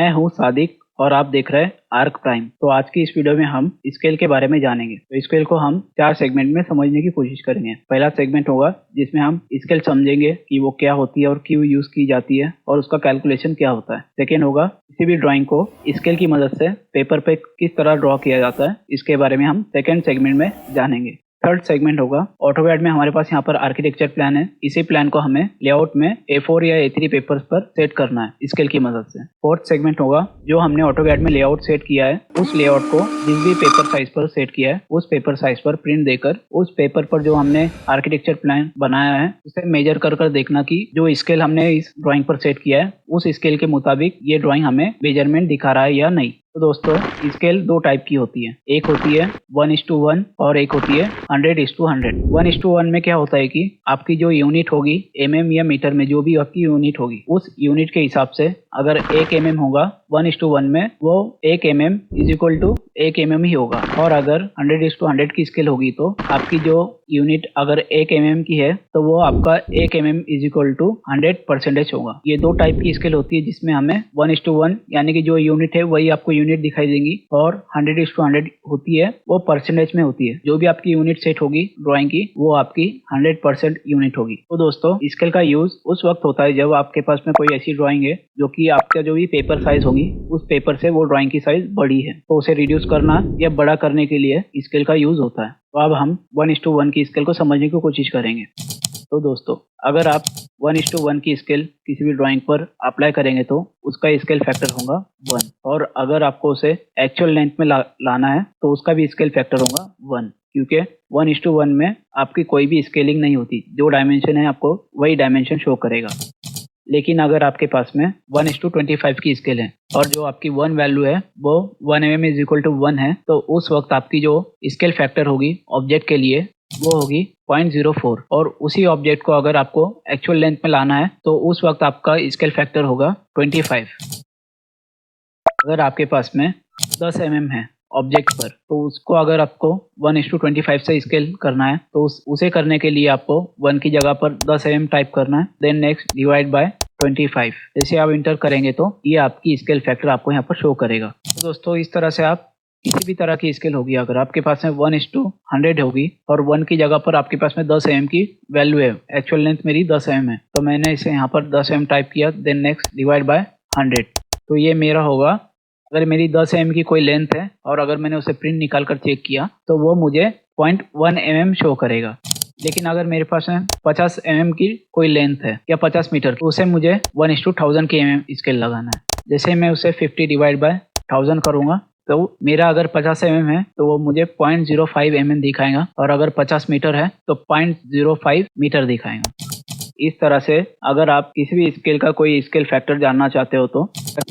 मैं हूं सादिक और आप देख रहे हैं आर्क प्राइम। तो आज की इस वीडियो में हम स्केल के बारे में जानेंगे। तो स्केल को हम 4 सेगमेंट में समझने की कोशिश करेंगे। पहला सेगमेंट होगा जिसमें हम स्केल समझेंगे कि वो क्या होती है और क्यों यूज की जाती है और उसका कैलकुलेशन क्या होता है। सेकेंड होगा किसी भी ड्राइंग को स्केल की मदद से पेपर पे किस तरह ड्रॉ किया जाता है, इसके बारे में हम सेकेंड सेगमेंट में जानेंगे। थर्ड सेगमेंट होगा ऑटोकैड में हमारे पास यहाँ पर आर्किटेक्चर प्लान है। इसी प्लान को हमें लेआउट में A4 या A3 पेपर्स पर सेट करना है स्केल की मदद से। फोर्थ सेगमेंट होगा जो हमने ऑटोकैड में लेआउट सेट किया है उस लेआउट को जिस भी पेपर साइज पर सेट किया है उस पेपर साइज पर प्रिंट देकर उस पेपर पर जो हमने आर्किटेक्चर प्लान बनाया है उसे मेजर कर देखना कि जो स्केल हमने इस ड्राइंग पर सेट किया है उस स्केल के मुताबिक ये ड्राइंग हमें मेजरमेंट दिखा रहा है या नहीं। तो दोस्तों स्केल 2 टाइप की होती है, एक होती है 1:1 और एक होती है 100:100। 1:1 में क्या होता है कि आपकी जो यूनिट होगी mm या मीटर में, जो भी आपकी यूनिट होगी उस यूनिट के हिसाब से अगर 1 mm होगा 1:1 में वो 1 mm = 1 mm ही होगा। और अगर 100:100 की स्केल होगी तो आपकी जो यूनिट अगर 1 mm की है तो वो आपका 1 mm = 100% होगा। ये 2 टाइप की स्केल होती है जिसमें हमें 1:1 यानी कि जो यूनिट है वही आपको यूनिट दिखाई देंगी और 100:100 होती है वो परसेंटेज में होती है। जो भी आपकी यूनिट सेट होगी ड्राइंग की वो आपकी 100% यूनिट होगी। तो दोस्तों स्केल का यूज उस वक्त होता है जब आपके पास में कोई ऐसी ड्राइंग है जो कि आपका जो भी पेपर साइज होगी उस पेपर से वो ड्राइंग की साइज बड़ी है, तो उसे रिड्यूस करना या बड़ा करने के लिए स्केल का यूज होता है। तो अब हम 1:1 की स्केल को समझने की कोशिश करेंगे। तो दोस्तों अगर आप 1:1 की स्केल किसी भी ड्राइंग पर अप्लाई करेंगे तो उसका स्केल फैक्टर होगा 1, और अगर आपको उसे एक्चुअल लेंथ में लाना है तो उसका भी स्केल फैक्टर होगा 1, क्योंकि 1:1 में आपकी कोई भी स्केलिंग नहीं होती, जो डायमेंशन है आपको वही डायमेंशन शो करेगा। लेकिन अगर आपके पास में 1:25 की स्केल है और जो आपकी 1 वैल्यू है वो 1 mm = 1 है, तो उस वक्त आपकी जो स्केल फैक्टर होगी ऑब्जेक्ट के लिए वो होगी 0.04, और उसी ऑब्जेक्ट को अगर आपको एक्चुअल लेंथ में लाना है तो उस वक्त आपका स्केल फैक्टर होगा 25। अगर आपके पास में 10 mm है ऑब्जेक्ट पर तो उसको अगर आपको 1:25 से स्केल करना है तो उसे करने के लिए आपको 1 की जगह पर 10 mm टाइप करना है, देन नेक्स्ट डिवाइड बाय 25। जैसे आप इंटर करेंगे तो ये आपकी स्केल फैक्टर आपको यहाँ पर शो करेगा। तो दोस्तों इस तरह से आप किसी भी तरह की स्केल होगी, अगर आपके पास में 1:100 होगी और 1 की जगह पर आपके पास में 10 mm की वैल्यू है, एक्चुअल लेंथ मेरी 10 mm है, तो मैंने इसे यहाँ पर 10 mm टाइप किया, देन नेक्स्ट डिवाइड बाय 100। तो ये मेरा होगा, अगर मेरी 10 mm की कोई लेंथ है और अगर मैंने उसे प्रिंट निकाल कर चेक किया तो वो मुझे 0.1 mm शो करेगा। लेकिन अगर मेरे पास में 50 mm की कोई लेंथ है या 50 मीटर, तो उसे मुझे 1:1000 की mm स्केल लगाना है। जैसे मैं उसे 50 डिवाइड बाय 1000 करूँगा तो मेरा अगर 50 mm है तो वो मुझे 0.05 mm दिखाएगा, और अगर 50 मीटर है तो 0.05 मीटर दिखाएगा। इस तरह से अगर आप किसी भी स्केल का कोई स्केल फैक्टर जानना चाहते हो तो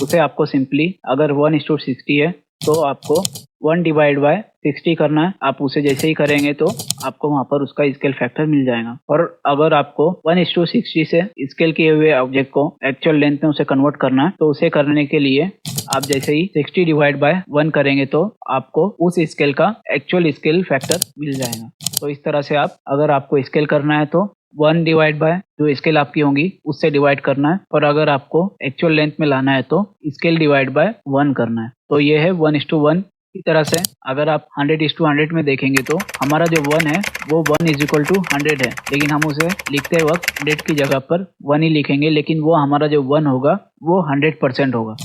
उसे आपको सिंपली, अगर 1:60 है तो आपको 1 डिवाइड बाय 60 करना है। आप उसे जैसे ही करेंगे तो आपको वहां पर उसका स्केल फैक्टर मिल जाएगा। और अगर आपको 1:60 से स्केल किए हुए ऑब्जेक्ट को एक्चुअल लेंथ में उसे कन्वर्ट करना है तो उसे करने के लिए आप जैसे ही 60 डिवाइड बाय 1 करेंगे तो आपको उस स्केल का एक्चुअल स्केल फैक्टर मिल जाएगा। तो इस तरह से आप, अगर आपको स्केल करना है तो 1 डिवाइड बाय जो स्केल आपकी होंगी उससे डिवाइड करना है, और अगर आपको एक्चुअल लेंथ में लाना है तो स्केल डिवाइड बाय 1 करना है। तो ये है 1:1। इसी तरह से अगर आप 100:100 में देखेंगे तो हमारा जो 1 है वो 1:100 है, लेकिन हम उसे लिखते वक्त 100 की जगह पर 1 ही लिखेंगे, लेकिन वो हमारा जो 1 होगा वो 100% होगा।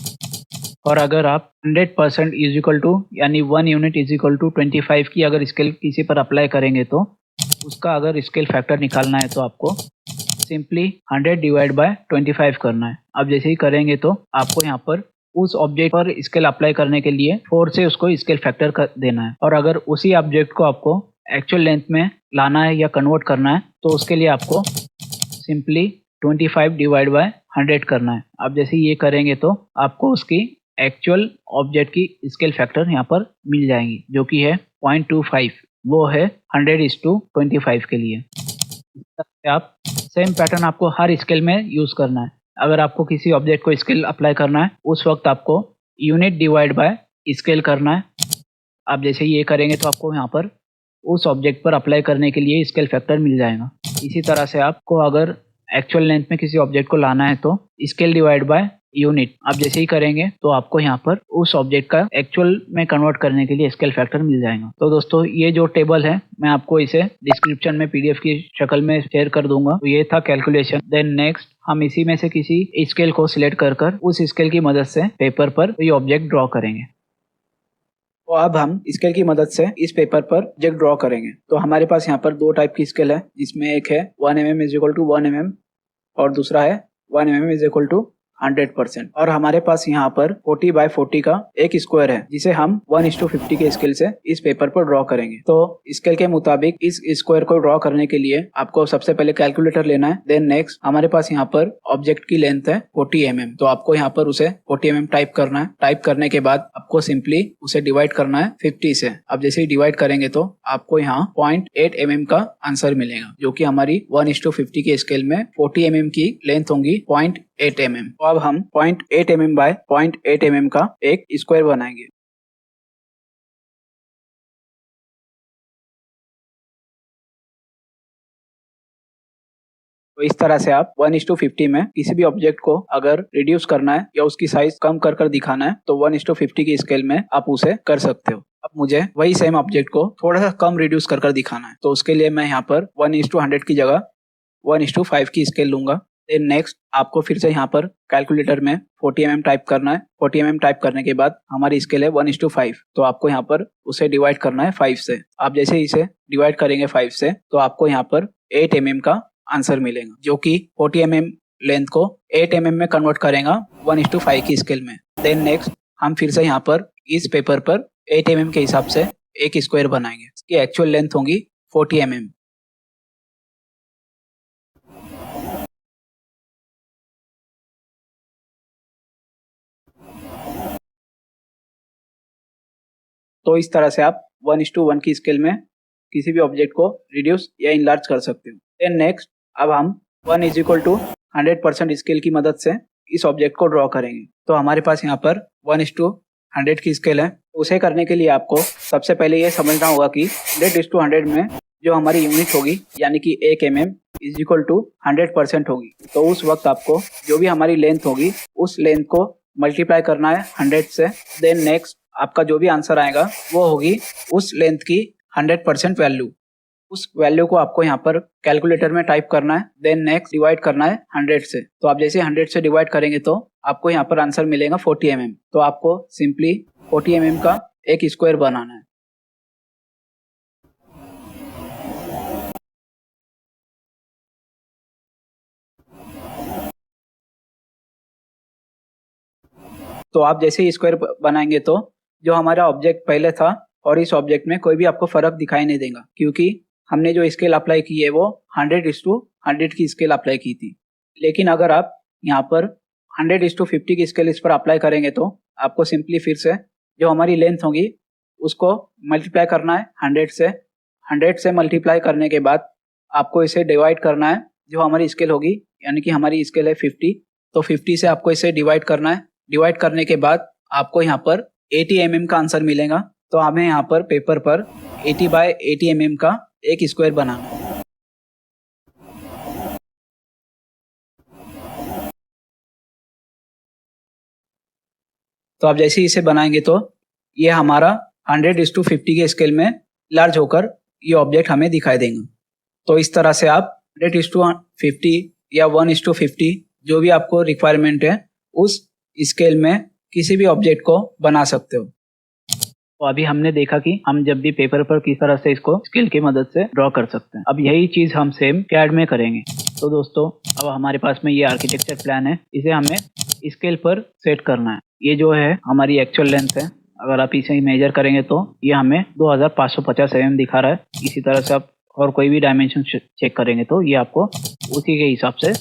और अगर आप 100% यानी 1 यूनिट = 25 की अगर स्केल किसी पर अप्लाई करेंगे तो उसका अगर स्केल फैक्टर निकालना है तो आपको सिंपली 100 डिवाइड बाय 25 करना है। अब जैसे ही करेंगे तो आपको यहाँ पर उस ऑब्जेक्ट पर स्केल अप्लाई करने के लिए 4 से उसको स्केल फैक्टर कर देना है, और अगर उसी ऑब्जेक्ट को आपको एक्चुअल लेंथ में लाना है या कन्वर्ट करना है तो उसके लिए आपको सिंपली 25 डिवाइड बाय 100 करना है। अब जैसे ये करेंगे तो आपको उसकी एक्चुअल ऑब्जेक्ट की स्केल फैक्टर यहाँ पर मिल जाएंगी, जो कि है 0.25, वो है 100:25 के लिए। आप सेम पैटर्न आपको हर स्केल में यूज करना है। अगर आपको किसी ऑब्जेक्ट को स्केल अप्लाई करना है उस वक्त आपको यूनिट डिवाइड बाय स्केल करना है। आप जैसे ये करेंगे तो आपको यहाँ पर उस ऑब्जेक्ट पर अप्लाई करने के लिए स्केल फैक्टर मिल जाएगा। इसी तरह से आपको अगर एक्चुअल लेंथ में किसी ऑब्जेक्ट को लाना है तो स्केल डिवाइड बाय यूनिट आप जैसे ही करेंगे तो आपको यहाँ पर उस ऑब्जेक्ट का एक्चुअल में कन्वर्ट करने के लिए स्केल फैक्टर मिल जाएगा। तो दोस्तों ये जो टेबल है मैं आपको इसे डिस्क्रिप्शन में पीडीएफ की शक्ल में शेयर कर दूंगा। तो ये था कैलकुलेशन। देन नेक्स्ट हम इसी में से किसी स्केल को सिलेक्ट कर उस स्केल की मदद से पेपर पर ये ऑब्जेक्ट ड्रॉ करेंगे। तो अब हम स्केल की मदद से इस पेपर पर ऑब्जेक्ट ड्रॉ करेंगे। तो हमारे पास यहाँ पर दो टाइप की स्केल है, जिसमें एक है 1 mm is equal to 1 mm और दूसरा है 1 mm इज इक्वल टू 100%। और हमारे पास यहाँ पर 40 बाय 40 का एक स्क्वायर है, जिसे हम 1:50 के स्केल से इस पेपर पर ड्रॉ करेंगे। तो स्केल के मुताबिक इस स्क्वायर को ड्रॉ करने के लिए आपको सबसे पहले कैलकुलेटर लेना है। देन नेक्स्ट हमारे पास यहाँ पर ऑब्जेक्ट की लेंथ है 40 mm, तो आपको यहाँ पर उसे 40 mm टाइप करना है। टाइप करने के बाद आपको सिंपली उसे डिवाइड करना है 50 से। अब जैसे ही डिवाइड करेंगे तो आपको यहाँ 0.8 mm का आंसर मिलेगा, जो कि हमारी 1:50 के स्केल में 40 mm की लेंथ होंगी 0.8 mm। तो अब हम 0.8 mm बाय 0.8 mm का एक स्क्वायर बनाएंगे। तो इस तरह से आप 1:50 में किसी भी ऑब्जेक्ट को अगर रिड्यूस करना है या उसकी साइज कम कर दिखाना है तो 1:50 की स्केल में आप उसे कर सकते हो। अब मुझे वही सेम ऑब्जेक्ट को थोड़ा सा कम रिड्यूस कर दिखाना है, तो उसके लिए मैं यहाँ पर 1:100 की जगह 1:5 की स्केल लूंगा। देन नेक्स्ट आपको फिर से यहाँ पर कैलकुलेटर में 40 mm टाइप करना है। 40 mm टाइप करने के बाद हमारी स्केल है 1:5, तो आपको यहाँ पर उसे डिवाइड करना है 5 से। आप जैसे इसे डिवाइड करेंगे 5 से तो आपको यहाँ पर 8 mm का आंसर मिलेगा, जो कि 40 mm लेंथ को 8 mm में कन्वर्ट करेगा 1:5 की स्केल में। देन नेक्स्ट हम फिर से यहाँ पर इस पेपर पर 8 mm के हिसाब से एक स्क्वायर बनाएंगे। इसकी एक्चुअल लेंथ होगी 40 mm। तो इस तरह से आप 1:1 की स्केल में किसी भी ऑब्जेक्ट को रिड्यूस या इनलार्ज कर सकते हो। देन नेक्स्ट अब हम 1:100% स्केल की मदद से इस ऑब्जेक्ट को ड्रॉ करेंगे। तो हमारे पास यहाँ पर 1:100 की स्केल है। उसे करने के लिए आपको सबसे पहले ये समझना होगा कि 100:100 में जो हमारी यूनिट होगी यानी कि 1 mm इज इक्वल टू 100% होगी। तो उस वक्त आपको जो भी हमारी लेंथ होगी उस लेंथ को मल्टीप्लाई करना है 100 से। देन नेक्स्ट आपका जो भी आंसर आएगा वो होगी उस लेंथ की 100% वैल्यू। उस वैल्यू को आपको यहाँ पर कैलकुलेटर में टाइप करना है। देन नेक्स्ट डिवाइड करना है 100 से। तो आप जैसे 100 से डिवाइड करेंगे तो आपको यहाँ पर आंसर मिलेगा 40 mm। तो आपको सिंपली 40 mm का एक स्क्वायर बनाना है। तो आप जैसे ही स्क्वायर बनाएंगे तो जो हमारा ऑब्जेक्ट पहले था और इस ऑब्जेक्ट में कोई भी आपको फर्क दिखाई नहीं देगा, क्योंकि हमने जो स्केल अप्लाई की है वो 100:100 की स्केल अप्लाई की थी। लेकिन अगर आप यहाँ पर 100:50 की स्केल इस पर अप्लाई करेंगे तो आपको सिंपली फिर से जो हमारी लेंथ होगी उसको मल्टीप्लाई करना है 100 से। 100 से मल्टीप्लाई करने के बाद आपको इसे डिवाइड करना है जो हमारी स्केल होगी, यानी कि हमारी स्केल है 50, तो 50 से आपको इसे डिवाइड करना है। डिवाइड करने के बाद आपको यहाँ पर 80 mm का आंसर मिलेगा। तो हमें यहाँ पर पेपर पर 80 बाय 80 mm का एक स्क्वायर बनाना है। तो आप जैसे ही इसे बनाएंगे तो ये हमारा 100:50 के स्केल में लार्ज होकर ये ऑब्जेक्ट हमें दिखाई देंगे। तो इस तरह से आप 100:50 या 1:50 जो भी आपको रिक्वायरमेंट है उस स्केल में किसी भी ऑब्जेक्ट को बना सकते हो। तो अभी हमने देखा कि हम जब भी पेपर पर किस तरह से इसको स्केल की मदद से ड्रॉ कर सकते हैं। अब यही चीज हम सेम कैड में करेंगे। तो दोस्तों अब हमारे पास में ये आर्किटेक्चर प्लान है, इसे हमें स्केल पर सेट करना है। ये जो है हमारी एक्चुअल लेंथ है, अगर आप इसे मेजर करेंगे तो ये हमें 2550 mm दिखा रहा है। इसी तरह से आप और कोई भी डायमेंशन चेक करेंगे तो ये आपको उसी के हिसाब से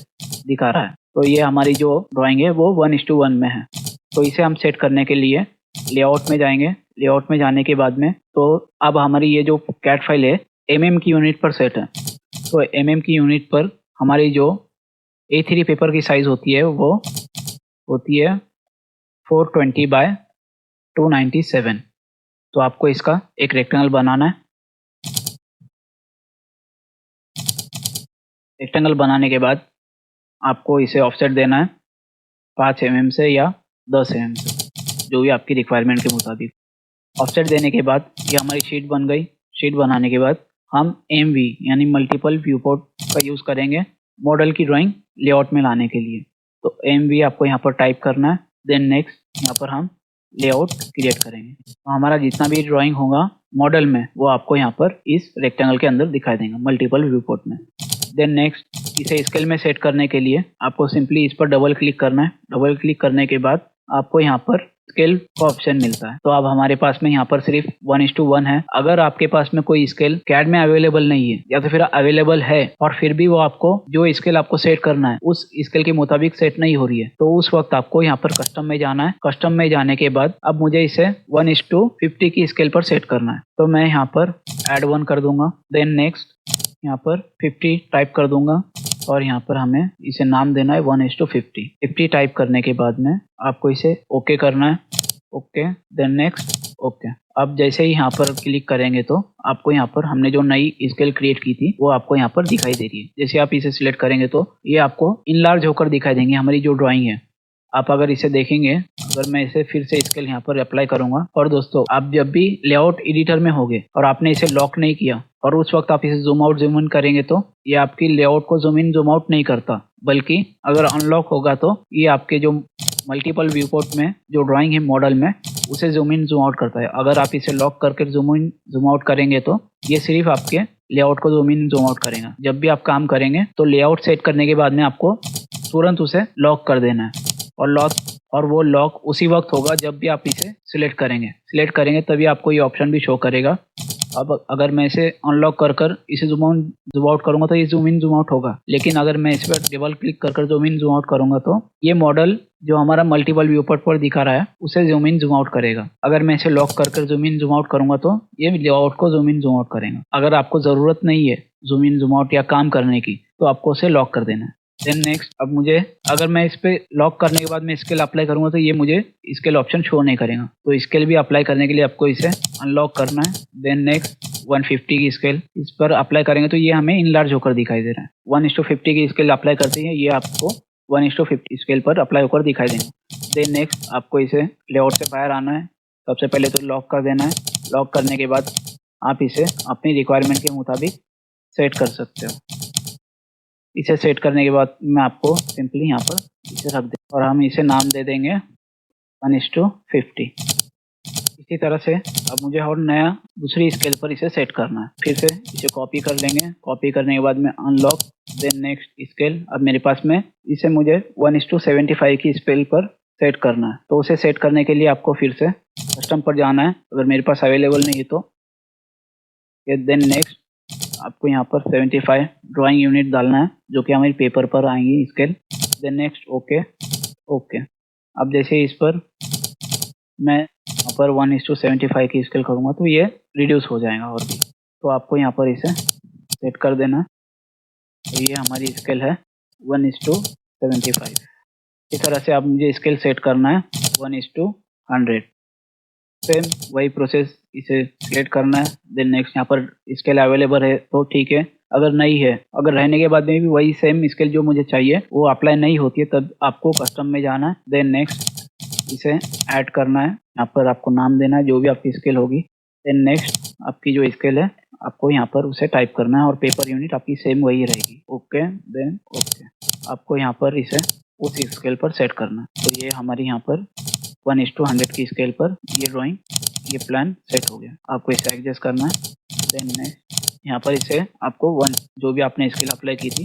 दिखा रहा है। तो ये हमारी जो ड्राइंग है वो 1:1 में है। तो इसे हम सेट करने के लिए लेआउट में जाएंगे। लेआउट में जाने के बाद में तो अब हमारी ये जो कैट फाइल है mm की यूनिट पर सेट है। तो mm की यूनिट पर हमारी जो A3 पेपर की साइज होती है वो होती है 420 बाय 297। तो आपको इसका एक रेक्टेंगल बनाना है। रेक्टेंगल बनाने के बाद आपको इसे ऑफसेट देना है 5 mm से या 10 mm से, जो भी आपकी रिक्वायरमेंट के मुताबिक। ऑफसेट देने के बाद ये हमारी शीट बन गई। शीट बनाने के बाद हम MV यानी मल्टीपल व्यू पोर्ट का यूज़ करेंगे मॉडल की ड्राइंग लेआउट में लाने के लिए। तो MV आपको यहाँ पर टाइप करना है, देन नेक्स्ट यहाँ पर हम लेआउट क्रिएट करेंगे। तो हमारा जितना भी ड्राइंग होगा मॉडल में वो आपको यहाँ पर इस रेक्टेंगल के अंदर दिखाई देंगे मल्टीपल व्यू पोर्ट में। देन नेक्स्ट इसे स्केल में सेट करने के लिए आपको सिंपली इस पर डबल क्लिक करना है। डबल क्लिक करने के बाद आपको यहाँ पर स्केल का ऑप्शन मिलता है। तो अब हमारे पास में यहाँ पर सिर्फ 1:1 है। अगर आपके पास में कोई स्केल कैड में अवेलेबल नहीं है या तो फिर अवेलेबल है और फिर भी वो आपको जो स्केल आपको सेट करना है उस स्केल के मुताबिक सेट नहीं हो रही है, तो उस वक्त आपको यहाँ पर कस्टम में जाना है। कस्टम में जाने के बाद अब मुझे इसे 1:50 की स्केल पर सेट करना है। तो मैं यहाँ पर add 1 कर दूंगा। देन नेक्स्ट यहाँ पर 50 टाइप कर दूंगा और यहाँ पर हमें इसे नाम देना है 1:50। 50 टाइप करने के बाद में आपको इसे ओके करना है। Okay, then next okay. अब जैसे ही यहाँ पर क्लिक करेंगे तो आपको यहाँ पर हमने जो नई स्केल क्रिएट की थी वो आपको यहाँ पर दिखाई दे रही है। जैसे आप इसे सिलेक्ट करेंगे तो ये आपको इनलार्ज होकर दिखाई देंगे हमारी जो ड्राइंग है। आप अगर इसे देखेंगे, अगर मैं इसे फिर से स्केल यहाँ पर अप्लाई करूंगा, और दोस्तों आप जब भी लेआउट एडिटर में होंगे और आपने इसे लॉक नहीं किया और उस वक्त आप इसे जूम आउट जूम इन करेंगे तो ये आपकी लेआउट को जूम इन जूम आउट नहीं करता, बल्कि अगर अनलॉक होगा तो ये आपके जो मल्टीपल व्यू पोर्ट में जो ड्राइंग है मॉडल में उसे जूम इन जूम आउट करता है। अगर आप इसे लॉक करके जूम इन जूम आउट करेंगे तो ये सिर्फ आपके लेआउट को जूम इन जूम आउट करेगा। जब भी आप काम करेंगे तो लेआउट सेट करने के बाद में आपको तुरंत उसे लॉक कर देना है और वो लॉक उसी वक्त होगा जब भी आप इसे सिलेक्ट करेंगे तभी आपको ये ऑप्शन भी शो करेगा। अब अगर मैं इसे अनलॉक कर इसे जूम आउट करूंगा तो ये जूम इन जूम आउट होगा, लेकिन अगर मैं इस पर डबल क्लिक कर जूम इन जूम आउट करूंगा तो ये मॉडल जो हमारा मल्टीपल व्यू पोर्ट पर दिखा रहा है उसे जूम इन जूम आउट करेगा। अगर मैं इसे लॉक कर जूम इन जूम आउट करूंगा तो ये लेआउट को जूम इन जूम आउट करेगा। अगर आपको जरूरत नहीं है जूम इन जूम आउट या काम करने की तो आपको उसे लॉक कर देना है। देन नेक्स्ट, अब मुझे अगर मैं इस पे लॉक करने के बाद मैं स्केल अप्लाई करूंगा तो ये मुझे स्केल ऑप्शन शो नहीं करेगा। तो स्केल भी अप्लाई करने के लिए आपको इसे अनलॉक करना है। देन नेक्स्ट 150 की स्केल इस पर अप्लाई करेंगे तो ये हमें इनलार्ज होकर दिखाई दे रहा है। 1:50 की स्केल अप्लाई करते हैं ये आपको 1:50 स्केल पर अप्लाई होकर दिखाई देंगे। देन नेक्स्ट आपको इसे लेआउट से बाहर आना है। सबसे पहले तो लॉक कर देना है। लॉक करने के बाद आप इसे अपनी रिक्वायरमेंट के मुताबिक सेट कर सकते हो। इसे सेट करने के बाद मैं आपको सिंपली यहाँ पर इसे रख दे और हम इसे नाम दे देंगे 1:50। इसी तरह से अब मुझे और नया दूसरी स्केल पर इसे सेट करना है। फिर से इसे कॉपी कर लेंगे। कॉपी करने के बाद में अनलॉक, देन नेक्स्ट स्केल। अब मेरे पास में इसे मुझे 1:75 की स्केल पर सेट करना है। तो उसे सेट करने के लिए आपको फिर से कस्टम पर जाना है। अगर मेरे पास अवेलेबल नहीं है तो देन नेक्स्ट आपको यहाँ पर 75 ड्राइंग यूनिट डालना है जो कि हमारे पेपर पर आएंगी स्केल। Then next okay. अब जैसे इस पर मैं यहाँ पर 1:75 की स्केल करूँगा तो ये रिड्यूस हो जाएगा और भी। तो आपको यहाँ पर इसे सेट कर देना। तो ये हमारी स्केल है 1:75। इस तरह से आप मुझे स्केल सेट करना है 1:100। सेम वही प्रोसेस, इसे सिलेक्ट करना है। देन नेक्स्ट यहाँ पर स्केल अवेलेबल है तो ठीक है, अगर नहीं है, अगर रहने के बाद में भी वही सेम स्केल जो मुझे चाहिए वो अप्लाई नहीं होती है तब आपको कस्टम में जाना है। देन नेक्स्ट इसे ऐड करना है। यहाँ पर आपको नाम देना है जो भी आपकी स्केल होगी। देन नेक्स्ट आपकी जो स्केल है आपको यहाँ पर उसे टाइप करना है और पेपर यूनिट आपकी सेम वही रहेगी। Okay, then okay. आपको यहाँ पर इसे उस स्केल पर सेट करना है। तो ये हमारी यहाँ पर 1:100 की स्केल पर ये ड्राइंग, ये प्लान सेट हो गया। आपको इसे एडजस्ट करना है। देन नेक्स्ट यहाँ पर इसे आपको जो भी आपने स्केल अप्लाई की थी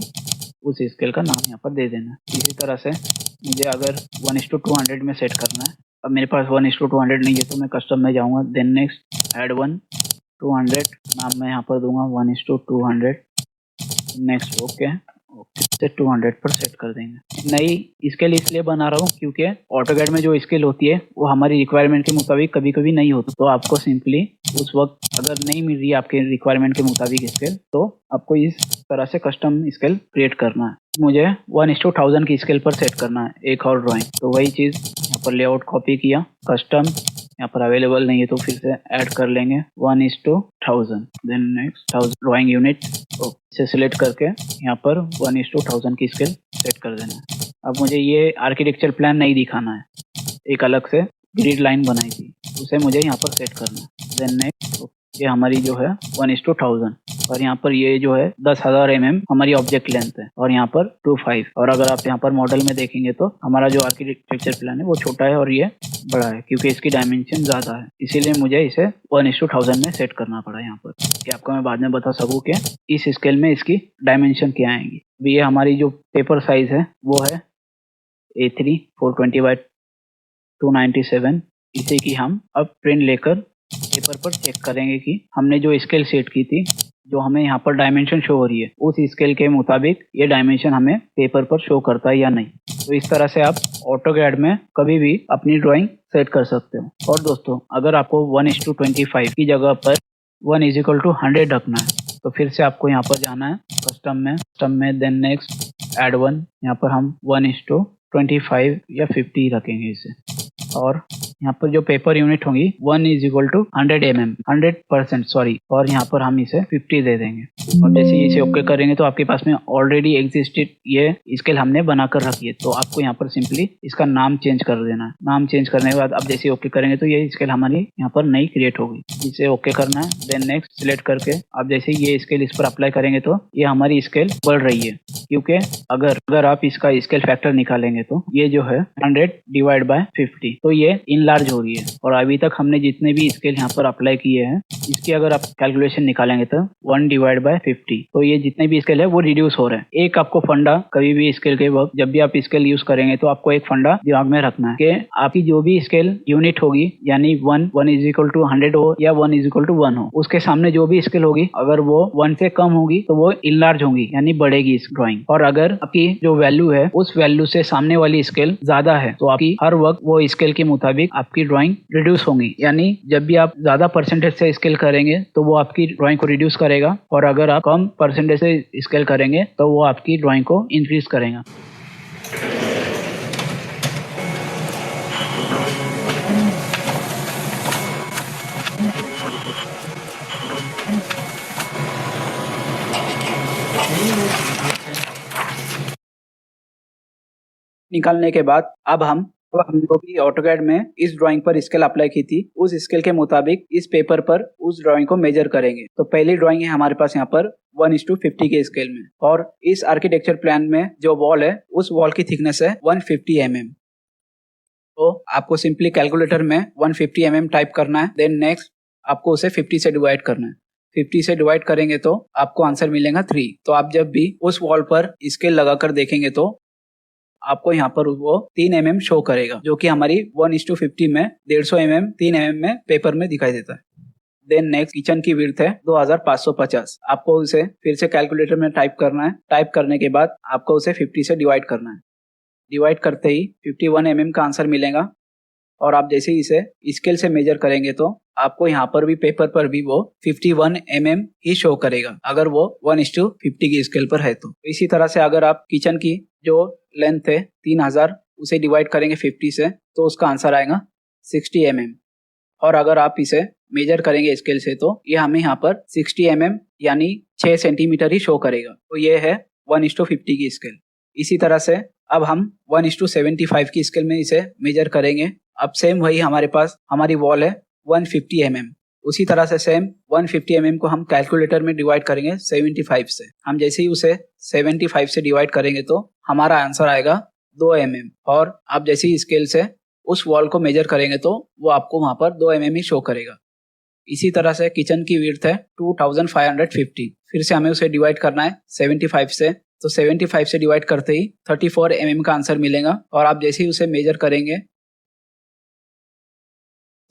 उस स्केल का नाम यहाँ पर दे देना है। इसी तरह से मुझे अगर 1:200 में सेट करना है, अब मेरे पास 1:200 नहीं है तो मैं कस्टम में जाऊँगा। देन नेक्स्ट ऐड 1:200 नाम मैं यहाँ पर दूंगा 1:200। नेक्स्ट ओके से 200 पर सेट कर देंगे। नई स्केल इसलिए बना रहा हूँ क्योंकि ऑटोकैड में जो स्केल होती है वो हमारी रिक्वायरमेंट के मुताबिक कभी कभी नहीं होती। तो आपको सिंपली उस वक्त अगर नहीं मिल रही है आपके रिक्वायरमेंट के मुताबिक स्केल तो आपको इस तरह से कस्टम स्केल क्रिएट करना है। मुझे 1:1000 की स्केल पर सेट करना है एक और ड्राइंग। तो वही चीज़ यहाँ पर लेआउट कॉपी किया, कस्टम यहाँ पर अवेलेबल नहीं है तो फिर से ऐड कर लेंगे 1:1000। देन नेक्स्ट 1000 ड्राइंग यूनिट इसे सिलेक्ट करके यहाँ पर 1:1000 की स्केल सेट कर देना है। अब मुझे ये आर्किटेक्चर प्लान नहीं दिखाना है, एक अलग से ग्रिड लाइन बनाई थी, उसे मुझे यहाँ पर सेट करना है। देन नेक्स्ट, ये हमारी जो है 1:1000 और यहाँ पर ये जो है 10,000 mm हमारी ऑब्जेक्ट लेंथ है और यहाँ पर 25। और अगर आप यहाँ पर मॉडल में देखेंगे तो हमारा जो आर्किटेक्चर प्लान है वो छोटा है और ये बड़ा है क्योंकि इसकी डायमेंशन ज़्यादा है, इसीलिए मुझे इसे 1:1000 में सेट करना पड़ा यहाँ पर कि आपको मैं बाद में बता सकूँ कि इस स्केल में इसकी डायमेंशन क्या आएंगी। अभी ये हमारी जो पेपर साइज है वो है A3 420/297। इसे कि हम अब प्रिंट लेकर पेपर पर चेक करेंगे कि हमने जो स्केल सेट की थी, जो हमें यहाँ पर डायमेंशन शो हो रही है, उस स्केल के मुताबिक ये डायमेंशन हमें पेपर पर शो करता है या नहीं। तो इस तरह से आप ऑटोकैड में कभी भी अपनी ड्राइंग सेट कर सकते हो। और दोस्तों, अगर आपको 1:25 की जगह पर 1:100 रखना है तो फिर से आपको यहाँ पर जाना है कस्टम में देन नेक्स्ट ऐड 1। यहाँ पर हम 1:25 या 50 रखेंगे इसे। और यहाँ पर जो पेपर यूनिट होंगी 1:100 mm 100% सॉरी, और यहाँ पर हम इसे 50 दे देंगे। और जैसे इसे ओके करेंगे तो आपके पास में ऑलरेडी एग्जिस्टेड ये स्केल हमने बना कर रखी है, तो आपको यहाँ पर सिंपली इसका नाम चेंज कर देना है। नाम चेंज करने के बाद अब जैसे ओके करेंगे तो ये स्केल हमारी यहाँ पर नई क्रिएट होगी। इसे ओके करना है, देन नेक्स्ट सिलेक्ट करके अब जैसे ये स्केल इस पर अप्लाई करेंगे तो ये हमारी स्केल बढ़ रही है, क्योंकि अगर आप इसका स्केल फैक्टर निकालेंगे तो ये जो है 100/50, तो ये इनलार्ज हो रही है। और अभी तक हमने जितने भी स्केल यहाँ पर अप्लाई किए हैं, इसकी अगर आप कैलकुलेशन निकालेंगे तो 1/50, तो ये जितने भी स्केल है वो रिड्यूस हो रहे हैं। एक आपको फंडा कभी भी स्केल के वक्त जब भी आप स्केल यूज करेंगे तो आपको एक फंडा दिमाग में रखना है कि आपकी जो भी स्केल यूनिट होगी, यानी 1:100 हो या 1:1 हो, उसके सामने जो भी स्केल होगी अगर वो 1 से कम होगी तो वो इनलार्ज होगी, यानी बढ़ेगी इस ड्राइंग। और अगर आपकी जो वैल्यू है उस वैल्यू से सामने वाली स्केल ज्यादा है तो आपकी हर वक्त वो स्केल के मुताबिक आपकी ड्राइंग रिड्यूस होगी। यानी जब भी आप ज्यादा परसेंटेज से स्केल करेंगे तो वो आपकी ड्राइंग को रिड्यूस करेगा, और अगर आप कम परसेंटेज से स्केल करेंगे तो वो आपकी ड्राइंग को इंक्रीज करेगा। निकालने के बाद अब हम जो भी ऑटोकैड में इस ड्राइंग पर स्केल अप्लाई की थी उस स्केल के मुताबिक इस पेपर पर उस ड्राइंग को मेजर करेंगे। तो पहली ड्राइंग है हमारे पास यहाँ पर 1:50 के स्केल में, और इस आर्किटेक्चर प्लान में जो वॉल है उस वॉल की थिकनेस है 150 mm। तो आपको सिंपली कैलकुलेटर में 150 mm टाइप करना है, देन नेक्स्ट आपको उसे 50 से डिवाइड करना है। 50 से डिवाइड करेंगे तो आपको आंसर मिलेगा 3। तो आप जब भी उस वॉल पर स्केल लगाकर देखेंगे तो आपको यहाँ पर वो 3 mm शो करेगा, जो कि हमारी 1:50 में 150 mm 3 mm में पेपर में दिखाई देता है। देन नेक्स्ट किचन की विड्थ है 2550। आपको उसे फिर से कैलकुलेटर में टाइप करना है। टाइप करने के बाद आपको उसे 50 से डिवाइड करना है। डिवाइड करते ही 51 mm का आंसर मिलेगा। और आप जैसे ही इसे स्केल से मेजर करेंगे तो आपको यहाँ पर भी पेपर पर भी वो 51 mm ही शो करेगा, अगर वो 1:50 की स्केल पर है तो। इसी तरह से अगर आप किचन की जो लेंथ है 3000 उसे डिवाइड करेंगे 50 से तो उसका आंसर आएगा 60 mm। और अगर आप इसे मेजर करेंगे स्केल से तो ये हमें यहाँ पर 60 mm यानी 6 सेंटीमीटर ही शो करेगा। तो ये है 1:50 की स्केल। इसी तरह से अब हम 1:75 की स्केल में इसे मेजर करेंगे। अब सेम वही हमारे पास हमारी वॉल है 150 mm। उसी तरह से सेम 150 mm को हम कैलकुलेटर में डिवाइड करेंगे 75 से। हम जैसे ही उसे 75 से डिवाइड करेंगे तो हमारा आंसर आएगा 2 mm। और आप जैसे ही स्केल से उस वॉल को मेजर करेंगे तो वो आपको वहां पर 2 mm ही शो करेगा। इसी तरह से किचन की विड्थ है 2550। फिर से हमें उसे डिवाइड करना है 75 से। तो 75 से डिवाइड करते ही 34 mm का आंसर मिलेगा। और आप जैसे ही उसे मेजर करेंगे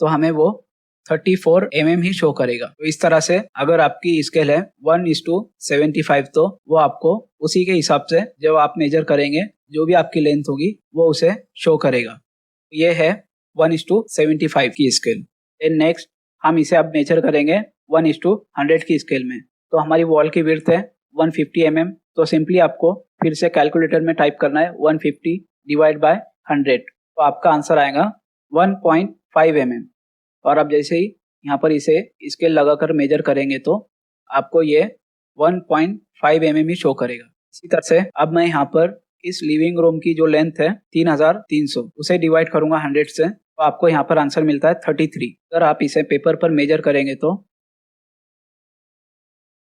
तो हमें वो 34 mm ही शो करेगा। तो इस तरह से अगर आपकी स्केल है 1:75 तो वो आपको उसी के हिसाब से जब आप मेजर करेंगे जो भी आपकी लेंथ होगी वो उसे शो करेगा। ये है 1:75 की स्केल। देन नेक्स्ट हम इसे अब मेजर करेंगे 1:100 की स्केल में। तो हमारी वॉल की विड्थ है 150 mm। तो सिंपली आपको फिर से कैलकुलेटर में टाइप करना है 150 डिवाइड बाय 100। तो आपका आंसर आएगा 1.5 mm। और अब जैसे ही यहाँ पर इसे स्केल लगाकर मेजर करेंगे तो आपको ये 1.5 mm ही शो करेगा। इसी तरह से अब मैं यहाँ पर इस लिविंग रूम की जो लेंथ है 3300, उसे डिवाइड करूंगा 100 से, तो आपको यहाँ पर आंसर मिलता है 33। अगर आप इसे पेपर पर मेजर करेंगे तो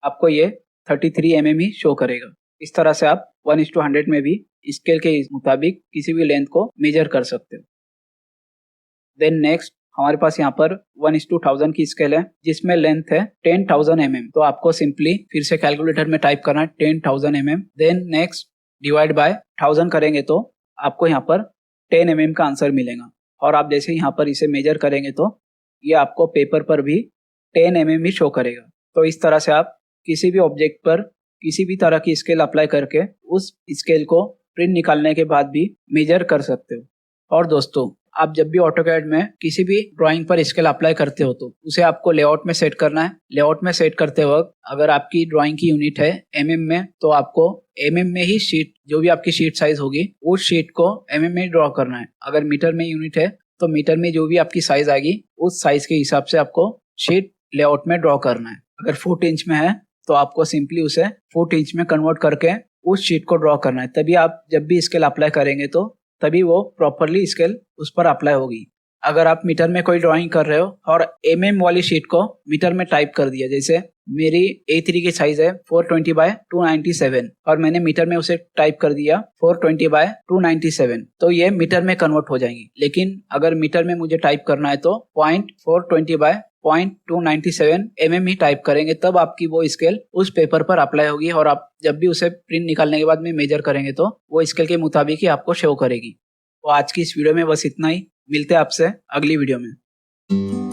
आपको ये 33 mm ही शो करेगा। इस तरह से आप 1:100 में भी स्केल के मुताबिक किसी भी लेंथ को मेजर कर सकते हो। देन नेक्स्ट हमारे पास यहाँ पर 1:1000 की स्केल है जिसमें लेंथ है 10,000 mm। तो आपको सिंपली फिर से कैलकुलेटर में टाइप करना है 10,000 mm। Then next divide by 1000 करेंगे तो आपको यहाँ पर 10 mm का आंसर मिलेगा। और आप जैसे यहाँ पर इसे मेजर करेंगे तो ये आपको पेपर पर भी 10 mm ही शो करेगा। तो इस तरह से आप किसी भी ऑब्जेक्ट पर किसी भी तरह की स्केल अप्लाई करके उस स्केल को प्रिंट निकालने के बाद भी मेजर कर सकते हो। और दोस्तों, आप जब भी ऑटोकैड में किसी भी ड्राइंग पर स्केल अप्लाई करते हो तो उसे आपको लेआउट में सेट करना है। लेआउट में सेट करते वक्त अगर आपकी ड्राइंग की यूनिट है mm में, तो आपको mm में ही शीट, जो भी आपकी शीट साइज होगी उस शीट को mm में ड्रॉ करना है। अगर मीटर में यूनिट है तो मीटर में जो भी आपकी साइज आएगी उस साइज के हिसाब से आपको शीट लेआउट में ड्रॉ करना है। अगर फुट इंच में है तो आपको सिंपली उसे फुट इंच में कन्वर्ट करके उस शीट को ड्रॉ करना है। तभी आप जब भी स्केल अप्लाई करेंगे तो तभी वो प्रॉपरली स्केल उस पर अप्लाई होगी। अगर आप मीटर में कोई ड्राइंग कर रहे हो और mm वाली शीट को मीटर में टाइप कर दिया, जैसे मेरी A3 की साइज है 420/297 और मैंने मीटर में उसे टाइप कर दिया 420/297, तो ये मीटर में कन्वर्ट हो जाएंगी। लेकिन अगर मीटर में मुझे टाइप करना है तो 0.420/297 mm ही टाइप करेंगे, तब आपकी वो स्केल उस पेपर पर अप्लाई होगी और आप जब भी उसे प्रिंट निकालने के बाद में मेजर करेंगे तो वो स्केल के मुताबिक ही आपको शो करेगी। तो आज की इस वीडियो में बस इतना ही। मिलते हैं आपसे अगली वीडियो में।